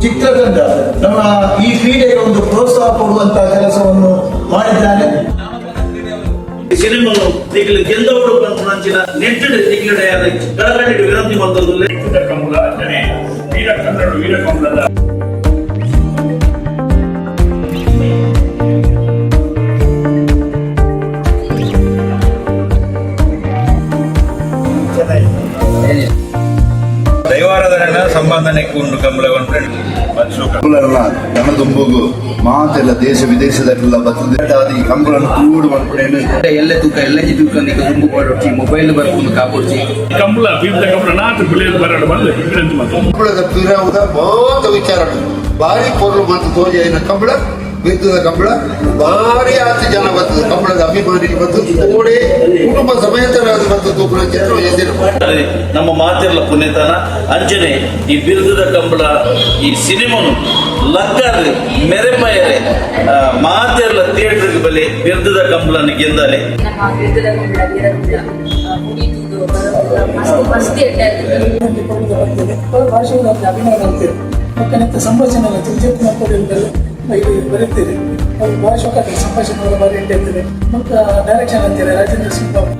ಚಿತ್ರರಂಗ ನಮ್ಮ ಈ ಕ್ರೀಡೆಗೆ ಒಂದು ಪ್ರೋತ್ಸಾಹ ಕೊಡುವಂತಹ ಕೆಲಸವನ್ನು ಮಾಡಿದ್ದಾನೆ. ಸಿನಿಮಾ ಗೆದ್ದವರು ಬಂದ ನೆಟ್ಟಿಡ ಕಳಕಳಿ ವಿನಂತಿ ಮಾಡ್ತದೆ. ವೀರಕಂಬಳದ ದೈವಾರಾಧನೆ ಸಂಪಾದನೆ ಕಂಬಳವನ್ನು ದನದುಂಬುಗು ಮಾತೆಲ್ಲ ದೇಶ ವಿದೇಶದಲ್ಲೆಲ್ಲ ಬರ್ತದೆ. ಈ ಕಂಬಳನ್ನು ಕೂಡು ಮಾಡ್ಕೊಂಡು ಎಲ್ಲ ತೂಕ ಎಲ್ಲ ತೂಕ ದುಂಬು ಕೊಡೋಚಿ ಮೊಬೈಲ್ ಬರ್ಕೊಂಡು ಕಾಪೋಚಿ ಕಂಬಳ ಬೀಳ್ದ ಕಂಬಳ ನಾಲ್ಕು ಬೆಳೆಯೋದು ಬರೋದು ಬಂದು ಕಂಬಳದ ಪಿರಾವುದ ಬಹುತ ವಿಚಾರ ಭಾರಿ ಪೊರ್ಲು ಮತ್ತು ತೋಜ ಕಂಬಳ ಬಿದ್ದದ ಕಂಬಳ ಭಾರಿ ಆತ ಜನ ಬರ್ತದೆ. ಕಂಬಳದ ಅಭಿಮಾನಿ ಬಂದು ಕೂಡಿ ಕುಟುಂಬ ಸಮೇತರಾದ ಬಂದು ತೂಕುನ ಚಿತ್ರ ಎದ್ದಿರು. ನಮ್ಮ ಮಾತೆಲ್ಲ ಪುಣ್ಯತನ ಅಂಜನೆ ಈ ಬಿರುದದ ಕಂಬಳ ಈ ಸಿನಿಮಾನು ಲಗ್ಗಾದ್ರೆ ಮೆರೆಮಯರೆ ಮಾತೆಲ್ಲ ಥಿಯೇಟರ್ಗೆ ಬಲೆ ಬಿರುದದ ಕಂಬಳನ ಗೆಂದಾಲೆ. ನಮ್ಮ ಬಿರುದದ ಕಂಬಳ ಮುಗಿದು ಮಸ್ತಿ ಅಭಿನಯ ಮಾಡ್ತೇವೆ. ಮಕ್ಕಳ ಸಂಭಾಷಣೆ ಬರೀತೀರಿ. ಭಾಳ ಶೋಕ ಸಂಭಾಷಣೆ ಬಾರಿ ಇಟ್ಟಿರ್ತೀರಿ. ಮತ್ತು ಡೈರೆಕ್ಷನ್ ಅಂತೀರಿ ರಾಜೇಂದ್ರ ಸಿಂಗ್ ಬಾಬು.